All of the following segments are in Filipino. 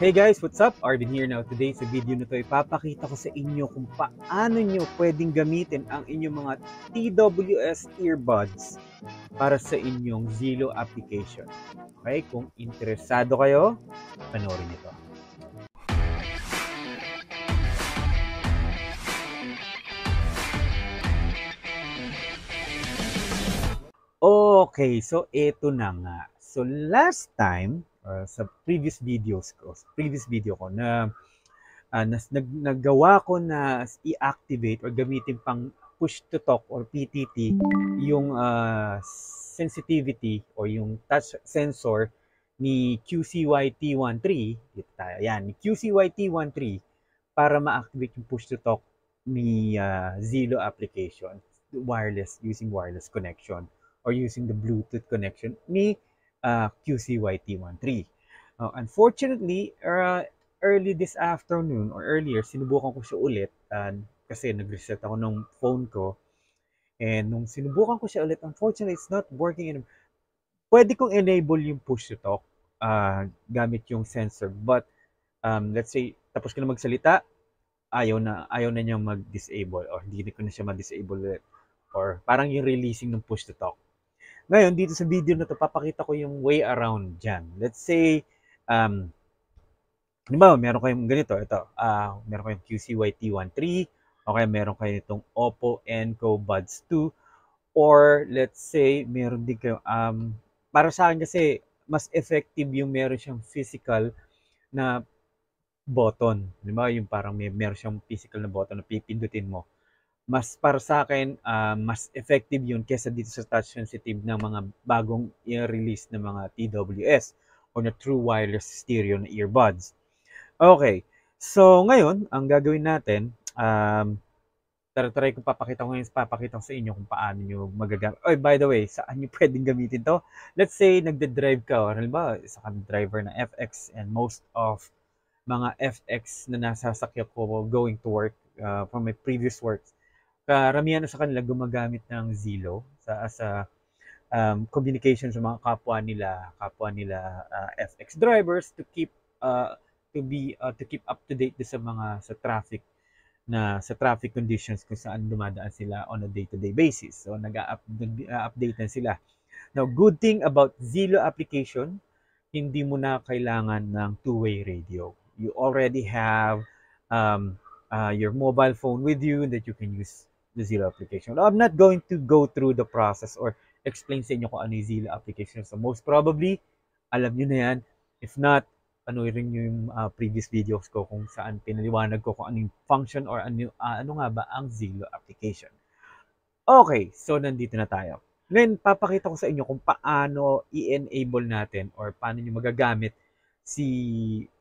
Hey guys, what's up? Arvin here now. Today sa video na to, ipapakita ko sa inyo kung paano nyo pwedeng gamitin ang inyong mga TWS earbuds para sa inyong Zilo application. Okay? Kung interesado kayo, panoorin nyo to. Okay, so eto na nga. So last time, sa previous video ko na nagawa ko na i-activate or gamitin pang push to talk or PTT yung sensitivity o yung touch sensor ni QCY-T13. Dito tayo. Yan, ni QCY-T13 para ma-activate yung push to talk ni Zilo application using wireless connection or using the Bluetooth connection ni QCY-T13. Unfortunately, early this afternoon or earlier, sinubukan ko siya ulit kasi nag-reset ako ng phone ko. And nung sinubukan ko siya ulit, unfortunately, it's not working. Pwede kong enable yung push to talk gamit yung sensor. But let's say, tapos ko na magsalita, ayaw na niya mag-disable or hindi ko na siya ma-disable ulit. Or parang yung releasing ng push to talk. Ngayon, dito sa video na to, papakita ko yung way around dyan. Let's say, halimbawa, meron kayong ganito, meron kayong QCY-T13, o kaya meron kayo itong Oppo Enco Buds 2, or let's say, meron din kayo, para sa akin kasi, mas effective yung meron siyang physical na button. Halimbawa, yung parang meron siyang physical na button na pipindutin mo. Mas para sa akin, mas effective yun kesa dito sa touch sensitive ng mga bagong i-release na mga TWS o na true wireless stereo na earbuds. Okay. So, ngayon, ang gagawin natin, try ko papakita ko sa inyo kung paano nyo magagamit. Oh, by the way, saan nyo pwedeng gamitin to? Let's say, nagde-drive ka, or halimbawa, isa kang driver na FX, and most of mga FX na nasa sasakyan ko going to work from my previous works, karamihan na sa kanila gumagamit ng Zilo as a communication sa mga kapwa nila FX drivers to keep to keep up to date sa mga sa traffic conditions kung saan dumadaan sila on a day-to-day basis. So nag-update na sila. Now, good thing about Zilo application, hindi mo na kailangan ng two-way radio. You already have your mobile phone with you that you can use the Zilo application. I'm not going to go through the process or explain sa inyo kung ano yung Zilo application. So most probably, alam nyo na yan. If not, rin yung previous videos ko kung saan pinaliwanag ko kung ano yung function or ano nga ba ang Zilo application. Okay, so nandito na tayo. Ngayon, papakita ko sa inyo kung paano i-enable natin or paano nyo magagamit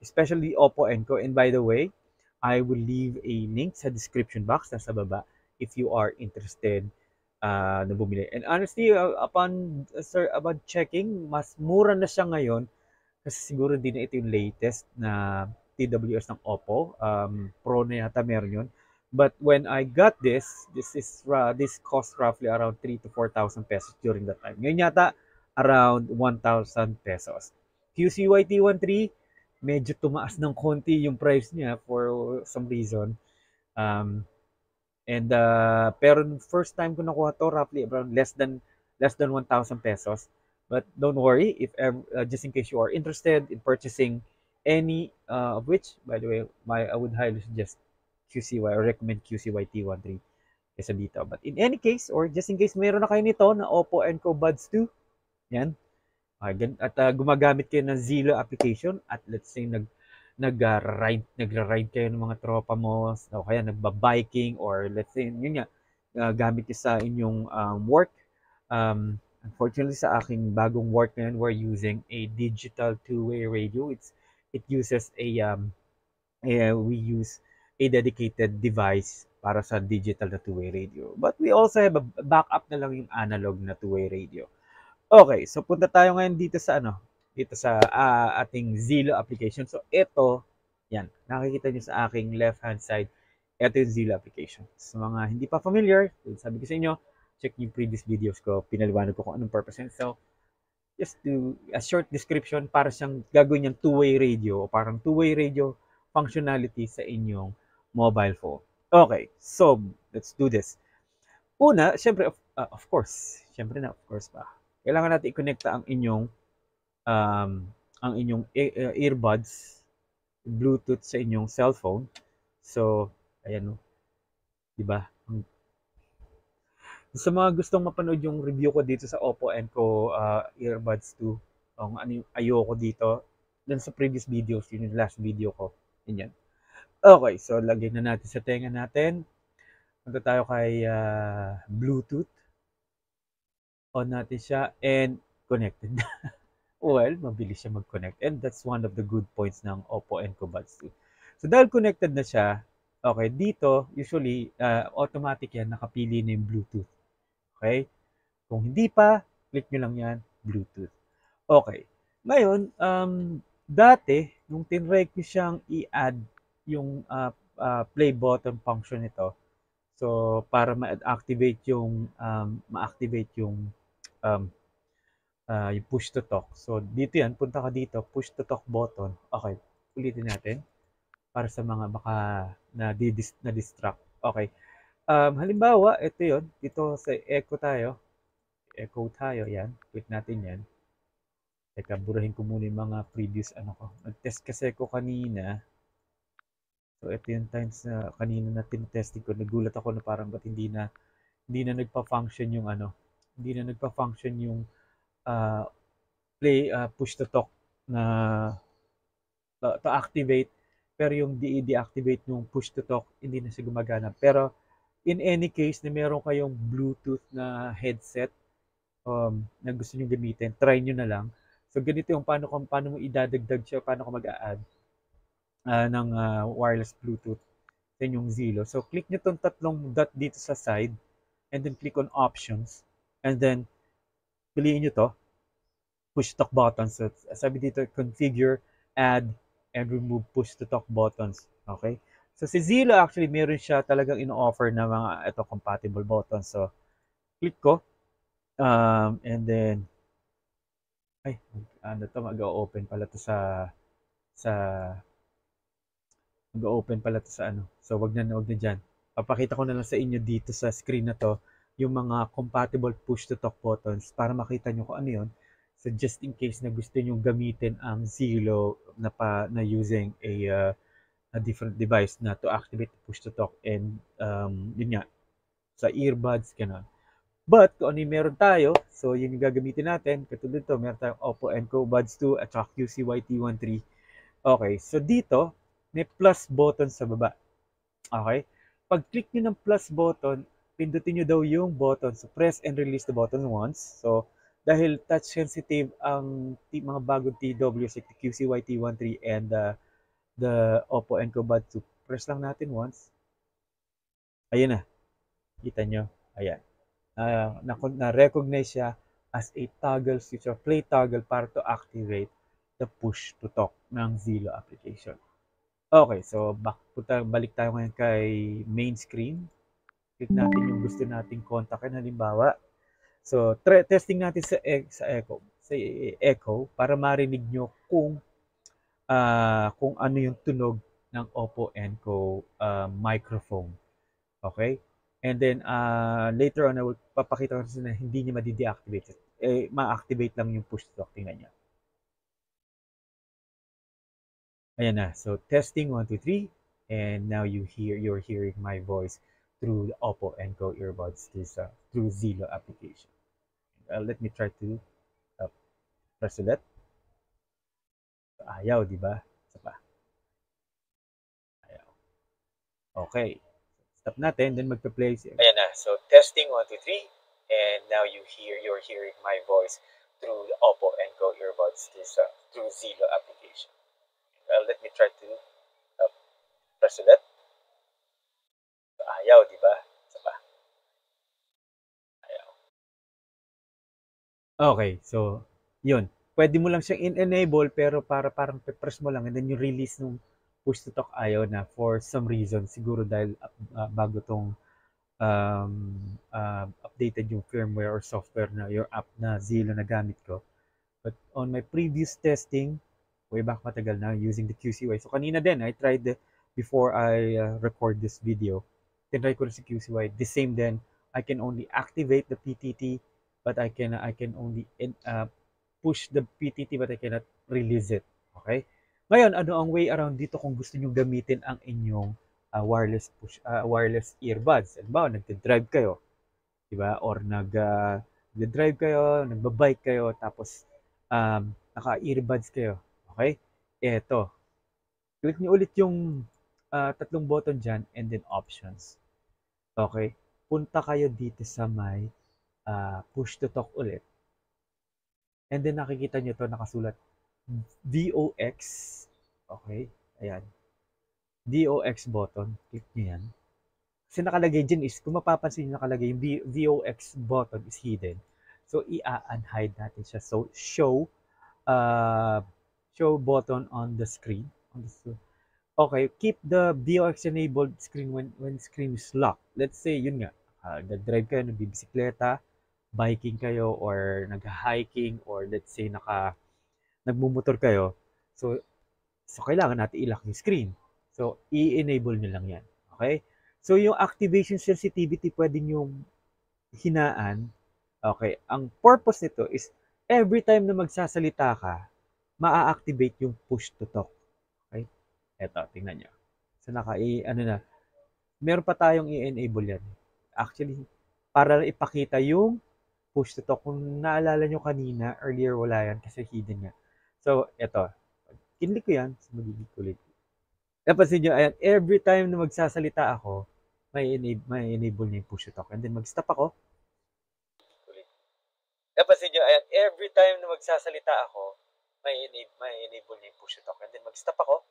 especially Oppo Enco. And by the way, I will leave a link sa description box nasa baba if you are interested na bumili. And honestly, upon checking, mas mura na siya ngayon kasi siguro din na ito yung latest na TWS ng Oppo. Pro na yata meron yun. But when I got this cost roughly around 3,000 to 4,000 pesos during that time. Ngayon yata around 1,000 pesos. QCY-T13, medyo tumaas ng konti yung price niya for some reason. Pero first time ko nakuha to, roughly around less than 1,000 pesos. But don't worry, if just in case you are interested in purchasing any of which, by the way, I would highly suggest QCY or recommend QCY-T13 kaysa dito. But in any case, or just in case meron na kayo nito na Oppo Enco Buds 2, yan. At gumagamit kayo ng Zilo application at let's say nagra-ride kayo ng mga tropa mo o kaya nagba-biking or let's say yun nga, gamit niyo sa inyong work. Unfortunately, sa aking bagong work ngayon, we're using a digital two-way radio. It uses we use a dedicated device para sa digital na two-way radio. But we also have a backup na lang yung analog na two-way radio. Okay, so punta tayo ngayon dito sa ating Zilo application. So ito, yan, nakikita niyo sa aking left-hand side, ito yung Zilo application. Sa mga hindi pa familiar, sabi ko sa inyo, check yung previous videos ko, pinaliwanag ko kung anong purpose. So, just to a short description, para siyang gagawin niyang two-way radio o parang two-way radio functionality sa inyong mobile phone. Okay, so let's do this. Una, syempre of course, syempre na of course pa. Kailangan natin i-connecta um, ang inyong earbuds, Bluetooth sa inyong cellphone. So, ayan o, di ba? Sa mga gustong mapanood yung review ko dito sa Oppo Enco Earbuds 2, kung ano yung ayoko dito, dun sa previous videos, yun yung last video ko. Yun yan. Okay, so lagyan na natin sa tenga natin. Punta tayo kay Bluetooth. On natin siya and connected. Well, mabilis siya mag-connect. And that's one of the good points ng Oppo Enco Buds 2. So dahil connected na siya, okay, dito, usually, automatic yan, nakapili na yung Bluetooth. Okay? Kung hindi pa, click nyo lang yan, Bluetooth. Okay. Ngayon, dati, nung tinry ko siyang i-add yung play button function nito, so para ma-activate um, yung push to talk. So dito yan, punta ka dito, push to talk button. Okay, ulitin natin para sa mga baka na-distract. Okay. Halimbawa, ito yon, dito sa echo tayo, yan. Click natin yan. Teka, burahin ko muna yung mga previous ano ko. Nag-test kasi ko kanina. So ito yung times na kanina na tinetesting ko. Nagulat ako na parang ba't hindi na nagpa-function yung ano. Hindi na nagpa-function yung uh, push to talk na to activate, pero yung deactivate yung push to talk hindi na siya gumagana. Pero in any case na meron kayong Bluetooth na headset na gusto niyo gamitin, try niyo na lang. So ganito yung paano mo idadagdag siya, paano ko mag-a-add ng wireless Bluetooth sa inyong Zilo. So click niyo tong tatlong dot dito sa side and then click on options and then piliin niyo to push to talk buttons. So, sabi dito, configure, add, and remove push to talk buttons. Okay? So, si Zilo actually, meron siya talagang in-offer na mga ito compatible buttons. So, click ko. And then, ay, ano to, mag-open pala to sa, mag-open pala to sa ano. So, wag na dyan. Papakita ko na lang sa inyo dito sa screen na to, yung mga compatible push to talk buttons para makita nyo kung ano yun. So just in case na gusto niyo gamitin ang Zilo na using a different device na to activate the push to talk and yun nga sa earbuds ganun. But kung ano yung meron tayo, so yun yung gagamitin natin. Katulad dito, meron tayong Oppo Enco Buds 2 at saka QCYT13. Okay, so dito may plus button sa baba. Okay? Pag click niyo ng plus button, pindutin niyo daw yung button. So press and release the button once. So dahil touch sensitive ang mga bagong TWS like the QCYT13 and the Oppo Enco Bud 2, press lang natin once. Ayun na. Kita nyo. Ayan. Na-recognize siya as a toggle switch or play toggle para to activate the push to talk ng Zilo application. Okay, so balik tayo ngayon kay main screen. Click natin yung gusto nating kontakin. Halimbawa, so testing natin sa Echo para marinig nyo kung ano yung tunog ng Oppo Enco microphone. Okay? And then later on, I will papakita ko na hindi niya ma-deactivate. Ma-activate lang yung push to talk. Tingnan niya. Ayan na. So testing 1, 2, 3. And now you're hearing my voice through the Oppo Enco earbuds through Zilo application. Let me try to press ulit. Ayaw, di ba? Isa pa. Ayaw. Okay. Stop natin, then magpa-play. Ayan na. So testing 1, 2, 3. And now you're hearing my voice through the Oppo Enco earbuds through Zilo application. Let me try to press ulit. Ayaw, di ba? Isa pa. Ayaw. Okay, so yun. Pwede mo lang siyang in-enable pero parang press mo lang and then yung release nung push to talk ayaw na for some reason. Siguro dahil bago tong updated yung firmware or software na your app na Zilo na gamit ko. But on my previous testing, way back matagal na, using the QCY. So kanina din, I tried before I record this video. Tinry ko na si QCY. The same then, I can only activate the PTT, but I can only push the PTT, but I cannot release it. Okay? Ngayon, ano ang way around dito kung gusto nyo gamitin ang inyong wireless earbuds? Halimbawa, nagde-drive kayo, di ba? Or nag-drive kayo, nagbabike kayo, tapos naka-earbuds kayo. Okay? Eto. Click nyo ulit yung tatlong button dyan and then options. Okay? Punta kayo dito sa may push to talk ulit. And then nakikita nyo to nakasulat VOX. Okay? Ayan. VOX button. Click nyo yan. Kasi nakalagay dyan is, kung mapapansin nyo nakalagay yung VOX button is hidden. So, i-unhide natin siya. So, show button on the screen. Okay, keep the VOX enabled screen when screen is locked. Let's say, yun nga, nag-drive kayo, nagbibisikleta, biking kayo, or nag-hiking, or let's say, nagmumotor kayo. So kailangan natin i-lock yung screen. So, i-enable nyo lang yan. Okay? So, yung activation sensitivity, pwede nyo hinaan. Okay? Ang purpose nito is, every time na magsasalita ka, maa-activate yung push to talk. Okay? Eto, tingnan nyo. So, meron pa tayong i-enable yan. Actually, para ipakita yung push to talk. Kung naalala nyo kanina, earlier wala yan kasi hidden nga. So, eto. Kinlik ko yan. So, magiging kulit. Napansin nyo, ayan, every time na magsasalita ako, may enable niya yung push to talk. And then mag-stop ako. Napansin nyo, ayan, every time na magsasalita ako, may enable niya yung push to talk. And then mag-stop ako.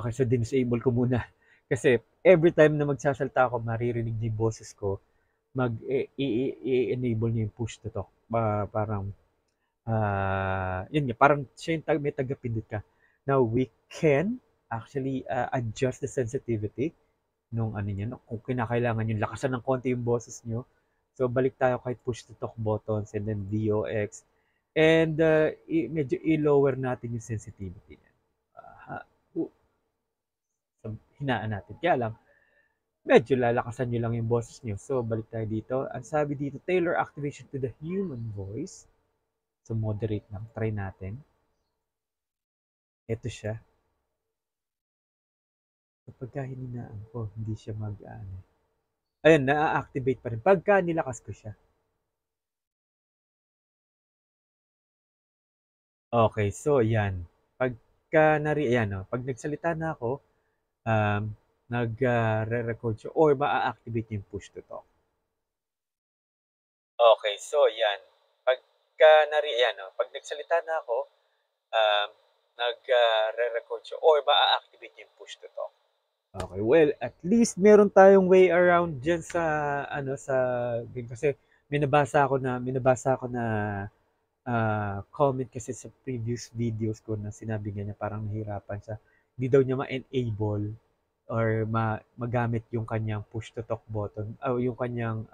Okay, so disable ko muna. Kasi every time na magsasalita ako, maririnig niya yung boses ko, i-enable niya yung push to talk. Parang, yun nga, parang siya yung may tagapindot ka. Now, we can actually adjust the sensitivity nung ano niya, kung kinakailangan yung lakasan ng konti yung boses nyo. So, balik tayo kay push to talk buttons and then VOX. And medyo i-lower natin yung sensitivity niya. So, hinaan natin. Kaya lang, medyo lalakasan nyo lang yung boses nyo. So, balik tayo dito. Ang sabi dito, tailor activation to the human voice. So, moderate lang. Try natin. Ito siya. Kapag hininaan ko, hindi siya ayun, na-activate pa rin. Pagka nilakas ko siya. Okay, so yan. Pagka ayan, pag nagsalita na ako, nag-re-record siya or ma-activate yung push to talk. Okay, so yan. Pagka ayan, pag nagsalita na ako, nag-re-record siya or ma-activate yung push to talk. Okay, well, at least meron tayong way around dyan sa kasi may nabasa ako na comment kasi sa previous videos ko na sinabi niya parang nahirapan siya. Hindi daw niya ma-enable or magamit yung kanyang push to talk button o yung kanyang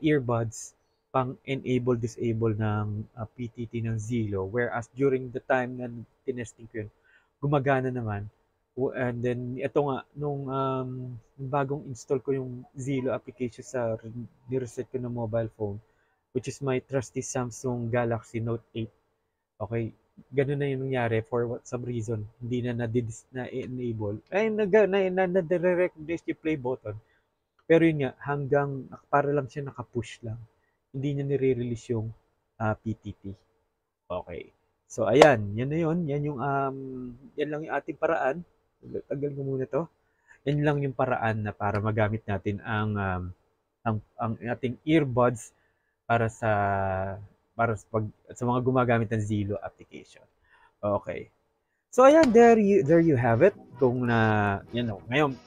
earbuds pang enable disable ng PTT ng Zilo, whereas during the time na tinesting ko yun, gumagana naman. And then ito nga nung bagong install ko yung Zilo application sa ni-reset ko na mobile phone, which is my trusty Samsung Galaxy Note 8. Okay, ganun na yung nangyari for some reason, hindi na na-enable. Ay, nagre-recognize yung play button. Pero yun nga, hanggang para lang siya naka-push lang. Hindi niya nire-release yung PTT. Okay. So, ayan. Yan na yun. Yan lang yung ating paraan. Tagal ko muna to. Yan lang yung paraan na para magamit natin ang ating earbuds para sa mga gumagamit ng Zilo application. Okay. So ayan, there you have it. Kung ngayon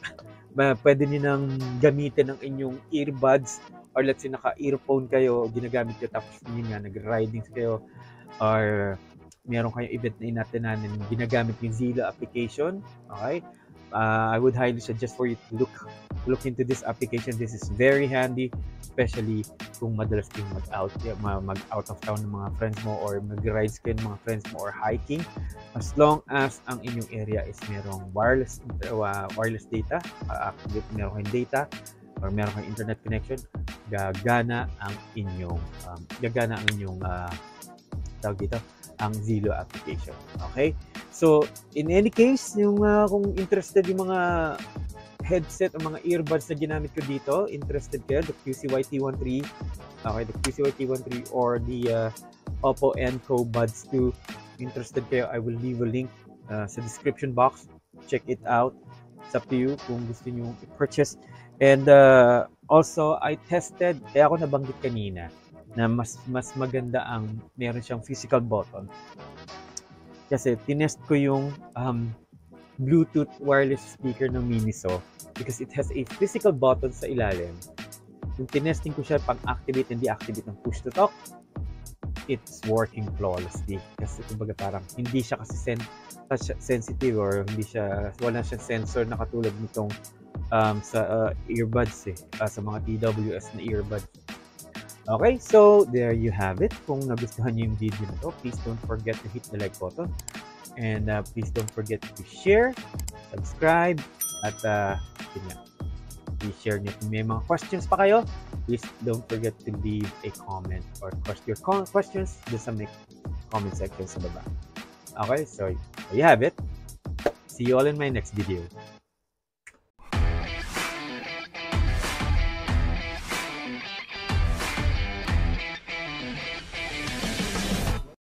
pwede niyo nang gamitin ang inyong earbuds or let's say naka-earphone kayo, ginagamit niyo tapos yun nga nag-ridings kayo or meron kayong event na inattenan ginagamit yung Zilo application, okay? I would highly suggest for you to look into this application. This is very handy, especially kung madalas kayong mag-out of town ng mga friends mo or mag-rides kayo ng mga friends mo or hiking. As long as ang inyong area is merong wireless data, meron kayong data, or meron kayong internet connection, gagana ang inyong tawag dito, ang Zilo application. Okay? So, in any case, kung interested yung mga headset o mga earbuds na ginamit ko dito, interested kayo, the QCY-T13, okay, the QCY-T13 or the Oppo Enco Buds 2, interested kayo, I will leave a link sa description box. Check it out. It's up to you kung gusto nyo i-purchase. And also, I tested, kaya ako nabanggit kanina, na mas maganda ang meron siyang physical button. Kasi tinest ko yung Bluetooth wireless speaker ng Miniso because it has a physical button sa ilalim. Yung tinesting ko siya pang-activate and deactivate ng push to talk, it's working flawlessly. Kasi kumbaga parang hindi siya kasi touch sensitive or wala siyang sensor na katulad nitong sa earbuds sa mga TWS na earbuds. Okay, so there you have it. Kung nagustuhan niyo yung video na to, please don't forget to hit the like button. And please don't forget to share, subscribe, at i-share niyo. Kung may mga questions pa kayo, please don't forget to leave a comment or your questions sa comment section sa baba. Okay, so there you have it. See you all in my next video.